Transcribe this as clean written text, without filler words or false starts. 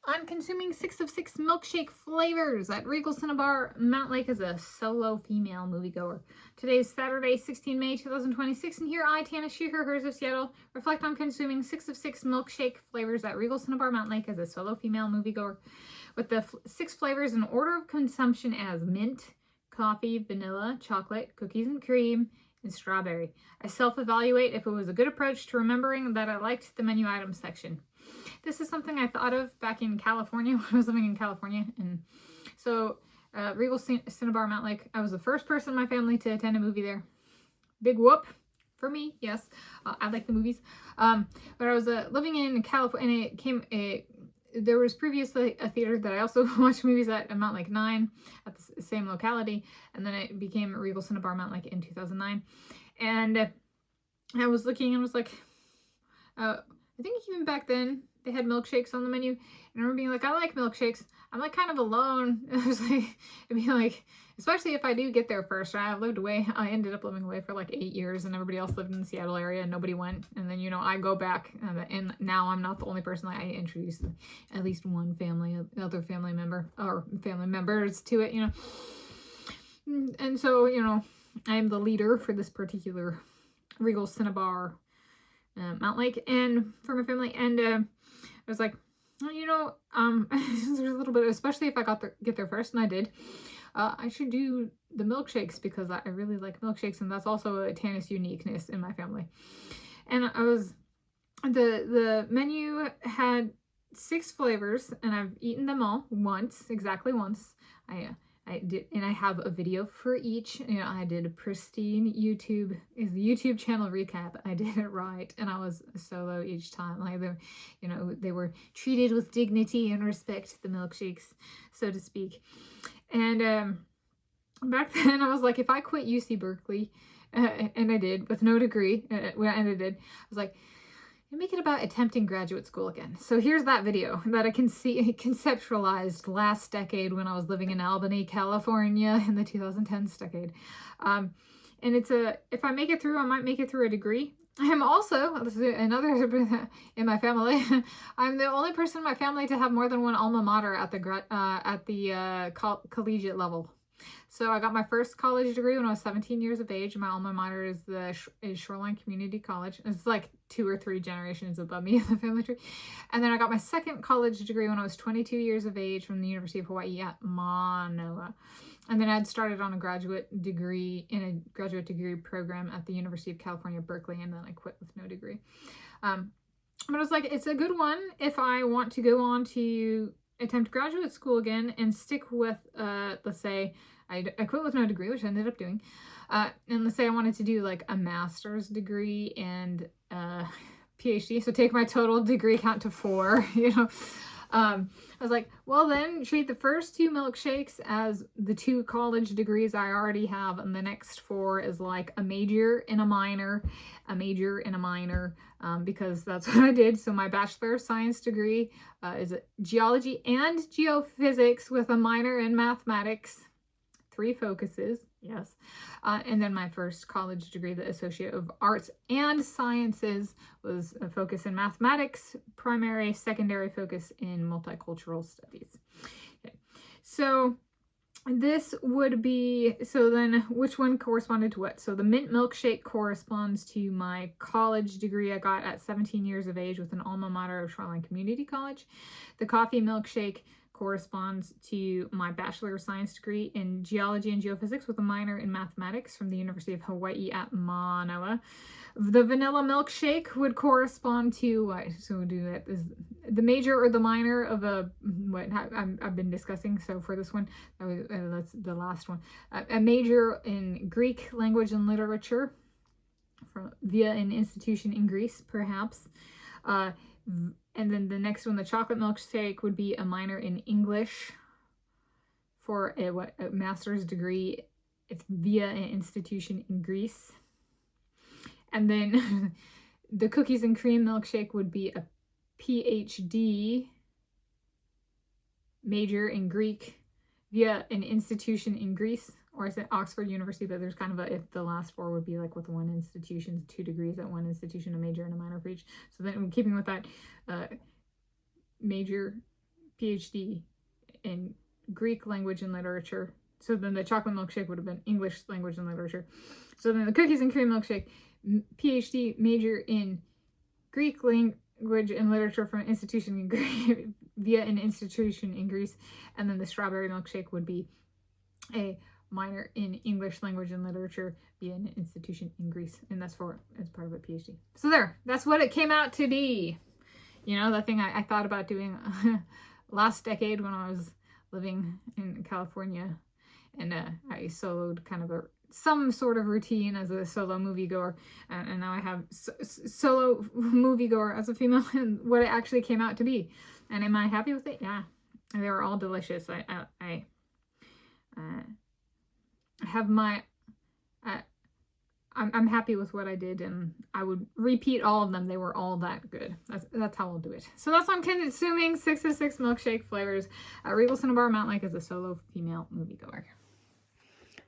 I'm consuming 6 of 6 milkshake flavors at Regal Cinebarre Mountlake as a solo female moviegoer. Today is Saturday, 16 May 2026, and here I, Tanis, she, her, hers of Seattle, reflect on consuming 6 of 6 milkshake flavors at Regal Cinebarre Mountlake as a solo female moviegoer, with the 6 flavors in order of consumption as mint, coffee, vanilla, chocolate, cookies and cream, and strawberry. I self-evaluate if it was a good approach to remembering that I liked the menu items section. This is something I thought of back in California when I was living in California. And so Regal Cinebarre Mountlake, I was the first person in my family to attend a movie there. Big whoop for me, yes. I like the movies. But I was living in California, and there was previously a theater that I also watched movies at Mountlake 9 at the same locality, and then it became Regal Cinebarre Mountlake in 2009. And I was looking and was like, I think even back then they had milkshakes on the menu, and I remember being like, I like milkshakes. I'm like kind of alone. It was like, it'd be like, especially if I do get there first. I lived away. I ended up living away for like 8 years, and everybody else lived in the Seattle area, and nobody went. And then, you know, I go back, and now I'm not the only person. I introduced at least one other family member or family members to it, you know. And so, you know, I'm the leader for this particular Regal Cinebarre Mountlake, and for my family. And I was like, well, you know, there's a little bit, especially if I get there first, and I did. I should do the milkshakes because I really like milkshakes, and that's also a Tanis uniqueness in my family. And the menu had 6 flavors, and I've eaten them all exactly once. I did, and I have a video for each. You know, I did a pristine YouTube channel recap. I did it right, and I was solo each time. Like they were treated with dignity and respect, the milkshakes, so to speak. And back then, I was like, if I quit UC Berkeley, and I did with no degree, I was like, make it about attempting graduate school again. So here's that video that I can see conceptualized last decade when I was living in Albany, California in the 2010s decade. And it's if I make it through, I might make it through a degree. I am also, this is another in my family, I'm the only person in my family to have more than one alma mater at the collegiate level. So I got my first college degree when I was 17 years of age. My alma mater is Shoreline Community College. It's like 2 or 3 generations above me in the family tree. And then I got my second college degree when I was 22 years of age from the University of Hawaii at Manoa. And then I'd started on a graduate degree program at the University of California, Berkeley, and then I quit with no degree. But I was like, it's a good one if I want to go on to attempt graduate school again and stick with, let's say, I quit with no degree, which I ended up doing. And let's say I wanted to do like a master's degree and PhD, so take my total degree count to 4, you know. I was like, well, then treat the first 2 milkshakes as the 2 college degrees I already have, and the next 4 is like a major and a minor, because that's what I did. So my Bachelor of Science degree is geology and geophysics with a minor in mathematics. 3 focuses, yes. And then my first college degree, the Associate of Arts and Sciences, was a focus in mathematics, primary, secondary focus in multicultural studies. Okay. So this would be, so then which one corresponded to what? So the mint milkshake corresponds to my college degree I got at 17 years of age with an alma mater of Shoreline Community College. The coffee milkshake corresponds to my Bachelor of Science degree in Geology and Geophysics with a minor in Mathematics from the University of Hawaii at Manoa. The vanilla milkshake would correspond to what? So we'll do that is the major or the minor of what I've been discussing. So for this one, that's the last one. A major in Greek language and literature via an institution in Greece, perhaps. And then the next one, the chocolate milkshake, would be a minor in English for a master's degree. It's via an institution in Greece. And then the cookies and cream milkshake would be a PhD major in Greek via an institution in Greece, or I said Oxford University, but there's kind of if the last 4 would be like with one institution, 2 degrees at one institution, a major and a minor for each. So then keeping with that major PhD in Greek language and literature. So then the chocolate milkshake would have been English language and literature. So then the cookies and cream milkshake, PhD major in Greek language and literature from an institution in Greece, via an institution in Greece. And then the strawberry milkshake would be a minor in English language and literature via an institution in Greece. And that's as part of a PhD. So that's what it came out to be. You know, the thing I thought about doing last decade when I was living in California, and I soloed kind of some sort of routine as a solo moviegoer, and now I have solo moviegoer as a female, and what it actually came out to be. And am I happy with it? Yeah, they were all delicious. I have my I'm happy with what I did, and I would repeat all of them. They were all that good. That's how I'll do it. So that's what I'm consuming, 6 of 6 milkshake flavors. Regal Cinebarre Mountlake as a solo female moviegoer.